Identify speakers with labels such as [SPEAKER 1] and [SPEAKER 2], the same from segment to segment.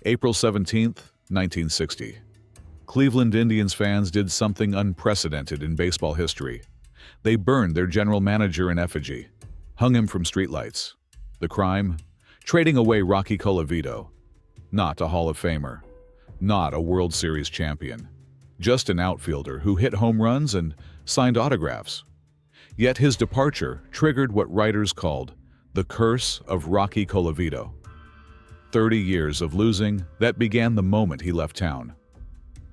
[SPEAKER 1] April 17, 1960. Cleveland Indians fans did something unprecedented in baseball history. They burned their general manager in effigy, hung him from streetlights. The crime? Trading away Rocky Colavito. Not a Hall of Famer. Not a World Series champion. Just an outfielder who hit home runs and signed autographs. Yet his departure triggered what writers called the curse of Rocky Colavito. 30 years of losing that began the moment he left town.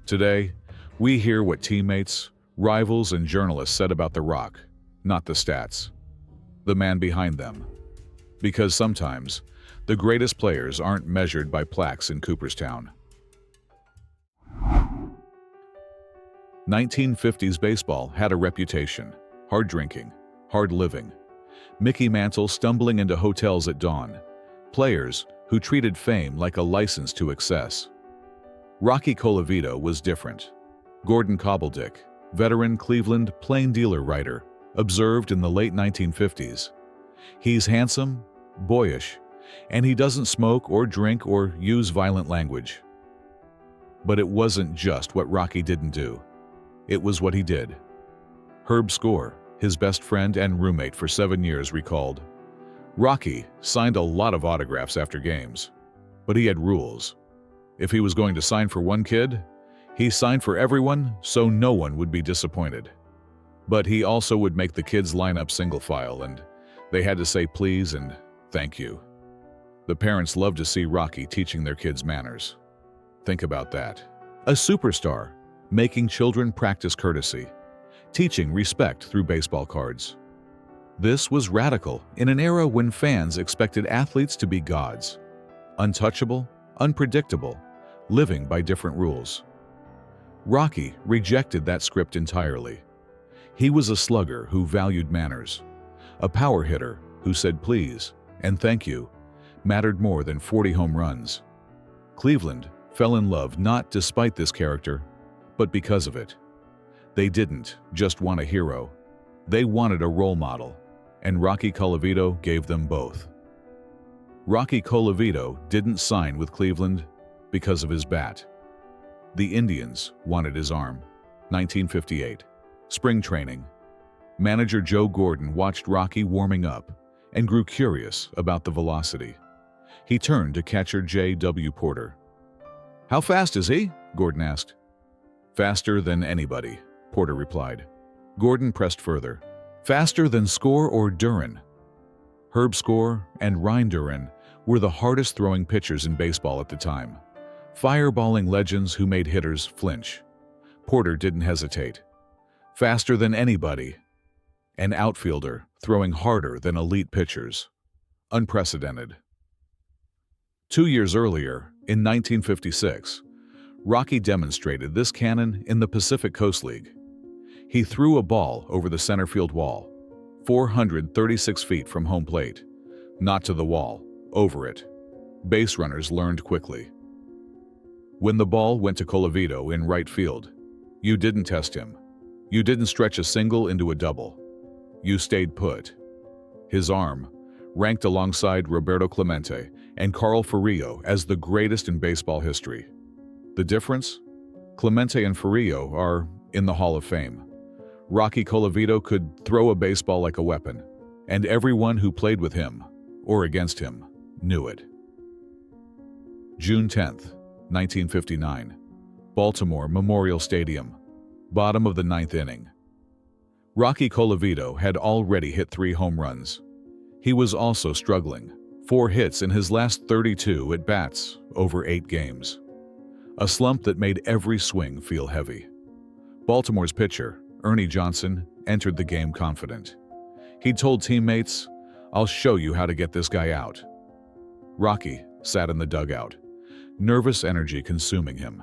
[SPEAKER 1] Today, we hear what teammates, rivals, and journalists said about the Rock, not the stats. The man behind them. Because sometimes, the greatest players aren't measured by plaques in Cooperstown. 1950s baseball had a reputation: hard drinking, hard living, Mickey Mantle stumbling into hotels at dawn, players who treated fame like a license to excess. Rocky Colavito was different. Gordon Cobbledick, veteran Cleveland plain dealer writer, observed in the late 1950s. He's handsome, boyish, and he doesn't smoke or drink or use violent language. But it wasn't just what Rocky didn't do. It was what he did. Herb Score, his best friend and roommate for 7 years, recalled, "Rocky signed a lot of autographs after games, but he had rules. If he was going to sign for one kid, he signed for everyone so no one would be disappointed. But he also would make the kids line up single file, and they had to say please and thank you." The parents loved to see Rocky teaching their kids manners. Think about that. A superstar, making children practice courtesy, teaching respect through baseball cards. This was radical in an era when fans expected athletes to be gods. Untouchable, unpredictable, living by different rules. Rocky rejected that script entirely. He was a slugger who valued manners, a power hitter who said please and thank you mattered more than 40 home runs. Cleveland fell in love not despite this character, but because of it. They didn't just want a hero, they wanted a role model, and Rocky Colavito gave them both. Rocky Colavito didn't sign with Cleveland because of his bat. The Indians wanted his arm. 1958. Spring training. Manager Joe Gordon watched Rocky warming up and grew curious about the velocity. He turned to catcher J.W. Porter. "How fast is he?" Gordon asked. "Faster than anybody," Porter replied. Gordon pressed further. "Faster than Score or Duran." Herb Score and Ryan Duran were the hardest-throwing pitchers in baseball at the time, fireballing legends who made hitters flinch. Porter didn't hesitate. Faster than anybody. An outfielder throwing harder than elite pitchers. Unprecedented. 2 years earlier, in 1956, Rocky demonstrated this cannon in the Pacific Coast League. He threw a ball over the center field wall, 436 feet from home plate. Not to the wall, over it. Base runners learned quickly. When the ball went to Colavito in right field, you didn't test him. You didn't stretch a single into a double. You stayed put. His arm, ranked alongside Roberto Clemente and Carl Furillo as the greatest in baseball history. The difference? Clemente and Furillo are in the Hall of Fame. Rocky Colavito could throw a baseball like a weapon, and everyone who played with him, or against him, knew it. June 10th, 1959. Baltimore Memorial Stadium. Bottom of the 9th inning. Rocky Colavito had already hit 3 home runs. He was also struggling. 4 hits in his last 32 at-bats over 8 games. A slump that made every swing feel heavy. Baltimore's pitcher, Ernie Johnson, entered the game confident. He'd told teammates, "I'll show you how to get this guy out." Rocky sat in the dugout, nervous energy consuming him.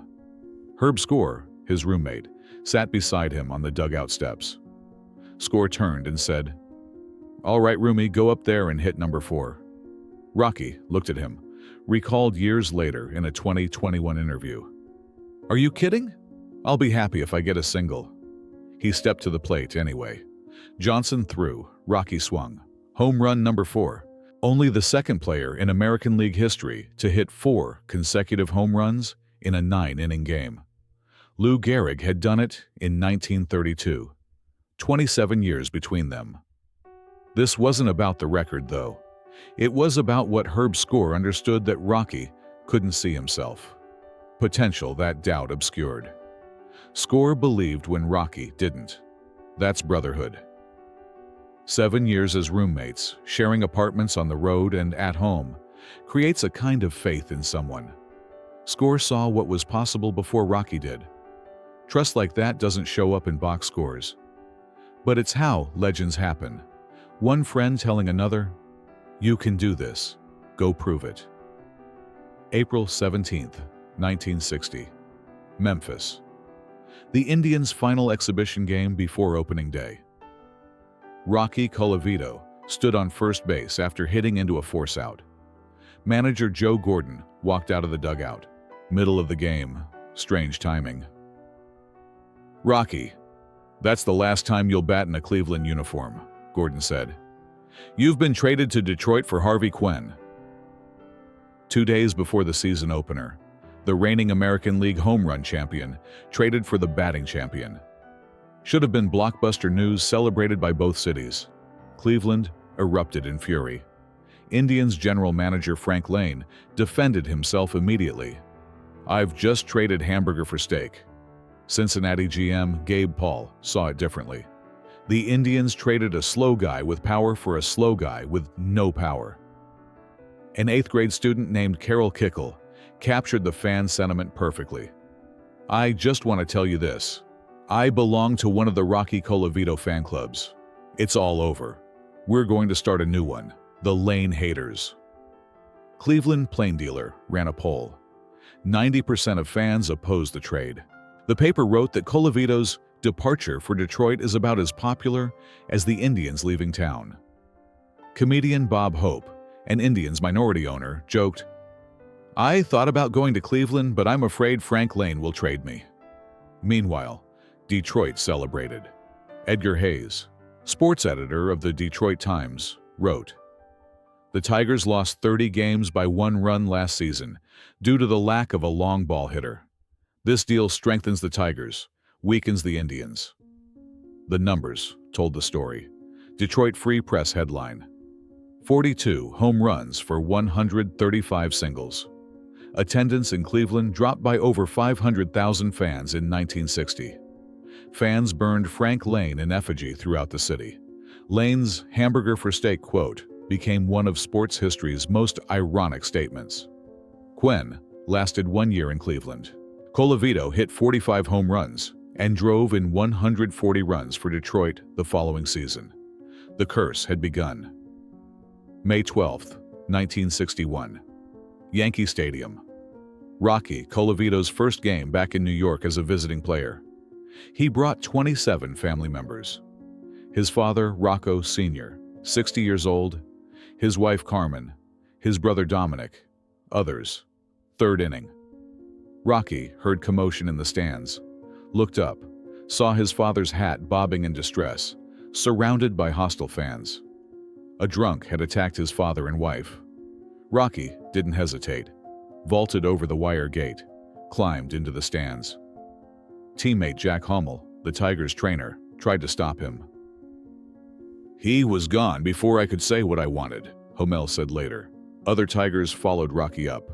[SPEAKER 1] Herb Score, his roommate, sat beside him on the dugout steps. Score turned and said, "All right, roomie, go up there and hit number 4. Rocky looked at him, recalled years later in a 2021 interview. "Are you kidding? I'll be happy if I get a single." He stepped to the plate anyway. Johnson threw, Rocky swung. Home run number 4. Only the second player in American League history to hit 4 consecutive home runs in a 9-inning game. Lou Gehrig had done it in 1932, 27 years between them. This wasn't about the record, though. It was about what Herb Score understood that Rocky couldn't see himself. Potential that doubt obscured. Score believed when Rocky didn't. That's brotherhood. 7 years as roommates, sharing apartments on the road and at home, creates a kind of faith in someone. Score saw what was possible before Rocky did. Trust like that doesn't show up in box scores. But it's how legends happen. One friend telling another, "You can do this. Go prove it." April 17th, 1960. Memphis. The Indians' final exhibition game before opening day. Rocky Colavito stood on first base after hitting into a force-out. Manager Joe Gordon walked out of the dugout. Middle of the game. Strange timing. "Rocky, that's the last time you'll bat in a Cleveland uniform," Gordon said. "You've been traded to Detroit for Harvey Quinn." 2 days before the season opener, the reigning American League home run champion traded for the batting champion. Should have been blockbuster news celebrated by both cities. Cleveland erupted in fury. Indians general manager Frank Lane defended himself immediately. "I've just traded hamburger for steak." Cincinnati GM Gabe Paul saw it differently. The Indians traded a slow guy with power for a slow guy with no power. An 8th grade student named Carol Kickle captured the fan sentiment perfectly. "I just want to tell you this. I belong to one of the Rocky Colavito fan clubs. It's all over. We're going to start a new one, the Lane Haters." Cleveland Plain Dealer ran a poll. 90% of fans opposed the trade. The paper wrote that Colavito's departure for Detroit is about as popular as the Indians leaving town. Comedian Bob Hope, an Indians minority owner, joked, "I thought about going to Cleveland, but I'm afraid Frank Lane will trade me." Meanwhile, Detroit celebrated. Edgar Hayes, sports editor of the Detroit Times, wrote, "The Tigers lost 30 games by 1 run last season due to the lack of a long ball hitter. This deal strengthens the Tigers, weakens the Indians." The numbers told the story. Detroit Free Press headline, 42 home runs for 135 singles. Attendance in Cleveland dropped by over 500,000 fans in 1960. Fans burned Frank Lane in effigy throughout the city. Lane's hamburger for steak quote became one of sports history's most ironic statements. Quinn lasted 1 year in Cleveland. Colavito hit 45 home runs and drove in 140 runs for Detroit the following season. The curse had begun. May 12, 1961. Yankee Stadium. Rocky Colavito's first game back in New York as a visiting player. He brought 27 family members. His father, Rocco Sr., 60 years old, his wife Carmen, his brother Dominic, others. 3rd inning. Rocky heard commotion in the stands, looked up, saw his father's hat bobbing in distress, surrounded by hostile fans. A drunk had attacked his father and wife. Rocky didn't hesitate, vaulted over the wire gate, climbed into the stands. Teammate Jack Hummel, the Tigers trainer, tried to stop him. "He was gone before I could say what I wanted," Hummel said later. Other Tigers followed Rocky up.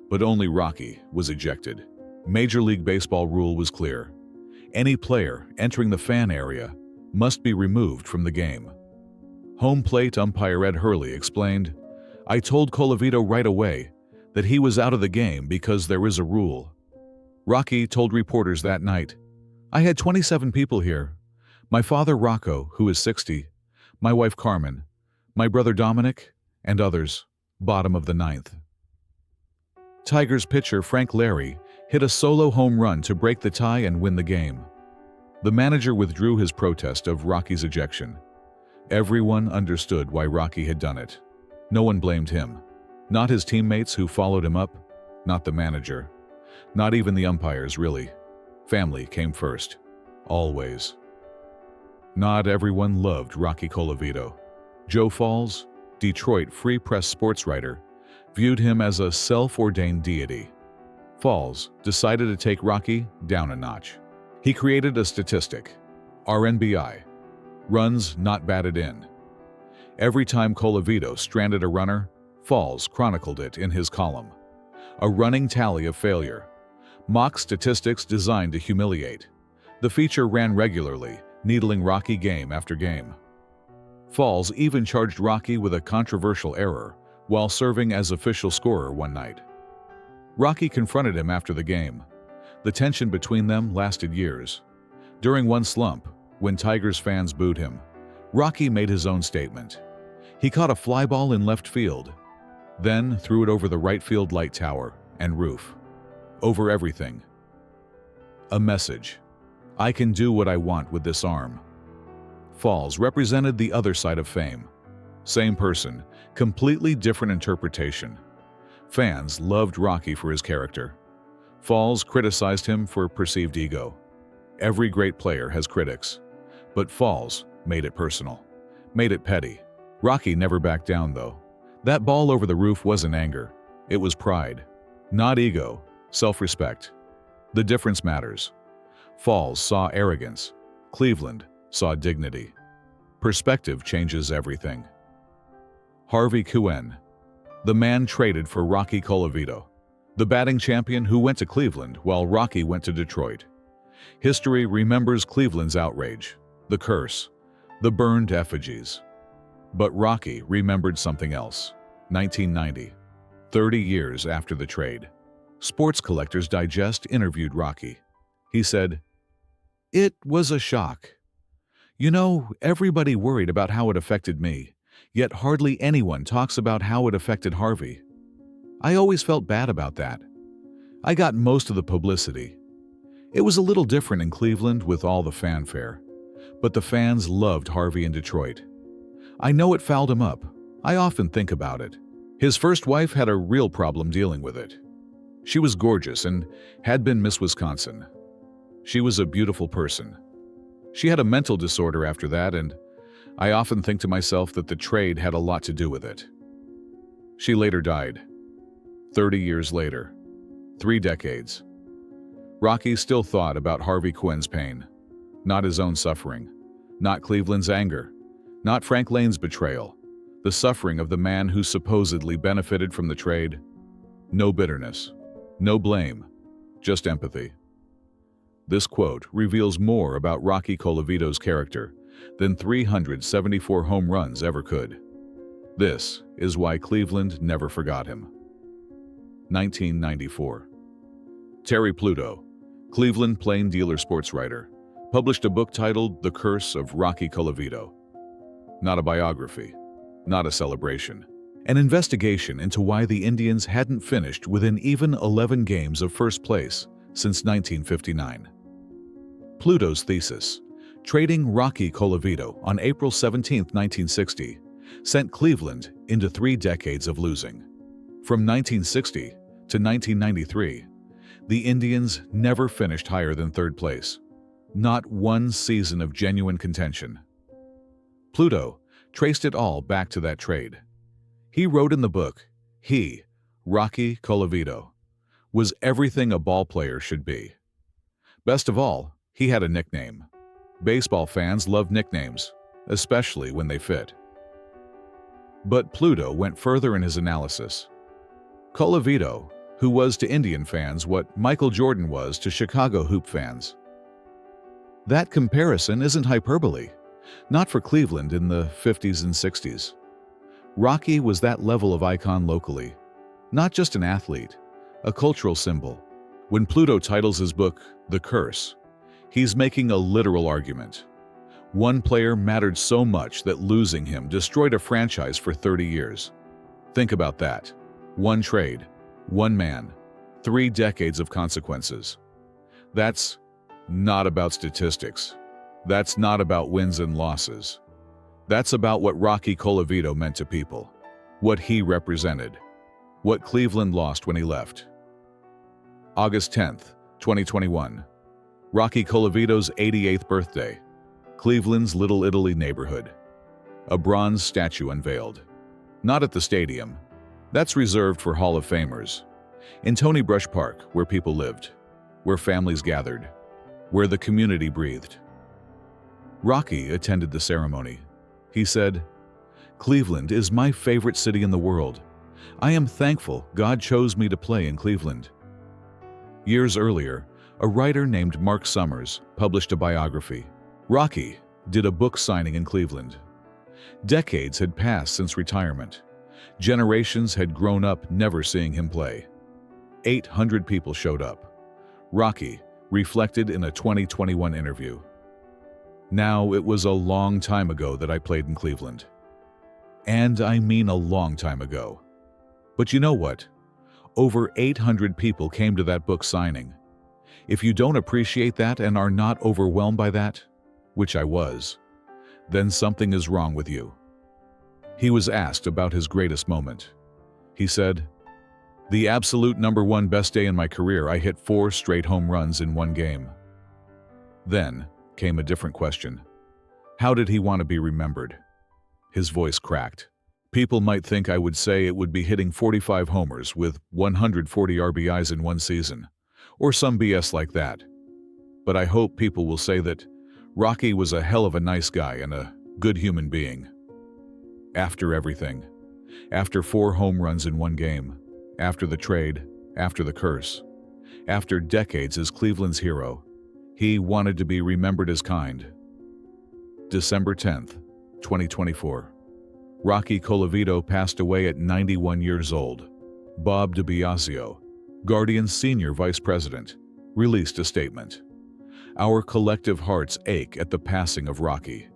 [SPEAKER 1] But only Rocky was ejected. Major League Baseball rule was clear. Any player entering the fan area must be removed from the game. Home plate umpire Ed Hurley explained, "I told Colavito right away that he was out of the game because there is a rule." Rocky told reporters that night, "I had 27 people here. My father Rocco, who is 60, my wife Carmen, my brother Dominic, and others. Bottom of the 9th. Tigers pitcher Frank Larry hit a solo home run to break the tie and win the game. The manager withdrew his protest of Rocky's ejection. Everyone understood why Rocky had done it. No one blamed him. Not his teammates who followed him up, not the manager. Not even the umpires, really. Family came first. Always. Not everyone loved Rocky Colavito. Joe Falls, Detroit Free Press sports writer, viewed him as a self-ordained deity. Falls decided to take Rocky down a notch. He created a statistic, RNBI, runs not batted in. Every time Colavito stranded a runner, Falls chronicled it in his column. A running tally of failure. Mock statistics designed to humiliate. The feature ran regularly, needling Rocky game after game. Falls even charged Rocky with a controversial error while serving as official scorer one night. Rocky confronted him after the game. The tension between them lasted years. During one slump, when Tigers fans booed him, Rocky made his own statement. He caught a fly ball in left field, then threw it over the right field light tower and roof. Over everything. A message. I can do what I want with this arm. Falls represented the other side of fame. Same person, completely different interpretation. Fans loved Rocky for his character. Falls criticized him for perceived ego. Every great player has critics, but Falls made it personal, made it petty. Rocky never backed down, though. That ball over the roof wasn't anger. It was pride. Not ego, self-respect. The difference matters. Falls saw arrogance. Cleveland saw dignity. Perspective changes everything. Harvey Cohen, the man traded for Rocky Colavito, the batting champion who went to Cleveland while Rocky went to Detroit. History remembers Cleveland's outrage, the curse, the burned effigies. But Rocky remembered something else. 1990, 30 years after the trade. Sports Collectors Digest interviewed Rocky. He said, "It was a shock. You know, everybody worried about how it affected me, yet hardly anyone talks about how it affected Harvey. I always felt bad about that. I got most of the publicity. It was a little different in Cleveland with all the fanfare, but the fans loved Harvey in Detroit. I know it fouled him up. I often think about it. His first wife had a real problem dealing with it. She was gorgeous and had been Miss Wisconsin. She was a beautiful person. She had a mental disorder after that, and I often think to myself that the trade had a lot to do with it." She later died. 30 years later. 3 decades. Rocky still thought about Harvey Quinn's pain. Not his own suffering. Not Cleveland's anger. Not Frank Lane's betrayal. The suffering of the man who supposedly benefited from the trade. No bitterness. No blame. Just empathy. This quote reveals more about Rocky Colavito's character than 374 home runs ever could. This is why Cleveland never forgot him. 1994. Terry Pluto, Cleveland plain dealer sports writer, published a book titled The Curse of Rocky Colavito. Not a biography, not a celebration. An investigation into why the Indians hadn't finished within even 11 games of first place since 1959. Pluto's thesis, trading Rocky Colavito on April 17, 1960, sent Cleveland into 3 decades of losing. From 1960 to 1993, the Indians never finished higher than 3rd place. Not one season of genuine contention. Pluto traced it all back to that trade. He wrote in the book, he, Rocky Colavito, was everything a ball player should be. Best of all, he had a nickname. Baseball fans love nicknames, especially when they fit. But Pluto went further in his analysis. Colavito, who was to Indian fans what Michael Jordan was to Chicago Hoop fans. That comparison isn't hyperbole, not for Cleveland in the 50s and 60s. Rocky was that level of icon locally, not just an athlete, a cultural symbol. When Pluto titles his book, The Curse, he's making a literal argument. One player mattered so much that losing him destroyed a franchise for 30 years. Think about that. One trade, one man, 3 decades of consequences. That's not about statistics. That's not about wins and losses. That's about what Rocky Colavito meant to people, what he represented, what Cleveland lost when he left. August 10th, 2021. Rocky Colavito's 88th birthday. Cleveland's Little Italy neighborhood. A bronze statue unveiled. Not at the stadium. That's reserved for Hall of Famers. In Tony Brush Park, where people lived, where families gathered, where the community breathed. Rocky attended the ceremony. He said, "Cleveland is my favorite city in the world. I am thankful God chose me to play in Cleveland." Years earlier, a writer named Mark Summers published a biography. Rocky did a book signing in Cleveland. Decades had passed since retirement. Generations had grown up never seeing him play. 800 people showed up. Rocky reflected in a 2021 interview. "Now, it was a long time ago that I played in Cleveland. And I mean a long time ago. But you know what? Over 800 people came to that book signing. If you don't appreciate that and are not overwhelmed by that, which I was, then something is wrong with you." He was asked about his greatest moment. He said, "The absolute #1 best day in my career, I hit 4 straight home runs in one game." Then came a different question. How did he want to be remembered? His voice cracked. "People might think I would say it would be hitting 45 homers with 140 RBIs in one season, or some BS like that. But I hope people will say that Rocky was a hell of a nice guy and a good human being." After everything, after 4 home runs in one game, after the trade, after the curse, after decades as Cleveland's hero, he wanted to be remembered as kind. December 10th, 2024. Rocky Colavito passed away at 91 years old. Bob DiBiasio, Guardian's senior vice president, released a statement. "Our collective hearts ache at the passing of Rocky.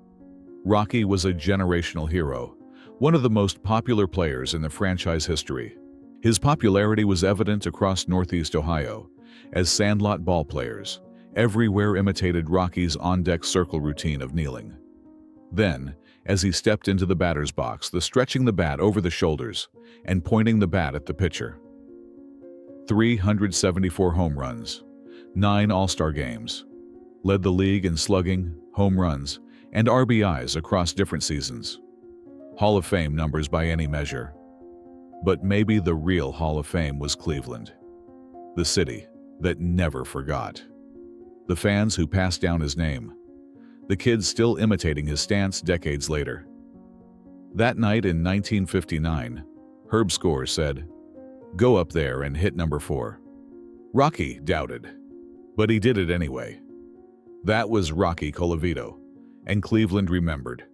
[SPEAKER 1] Rocky was a generational hero, one of the most popular players in the franchise history. His popularity was evident across Northeast Ohio, as sandlot ball players everywhere imitated Rocky's on-deck circle routine of kneeling. Then, as he stepped into the batter's box, stretching the bat over the shoulders and pointing the bat at the pitcher. 374 home runs, 9 All-Star games, led the league in slugging, home runs, and RBIs across different seasons. Hall of Fame numbers by any measure. But maybe the real Hall of Fame was Cleveland, the city that never forgot. The fans who passed down his name, the kids still imitating his stance decades later. That night in 1959, Herb Score said, "Go up there and hit #4. Rocky doubted, but he did it anyway. That was Rocky Colavito, and Cleveland remembered.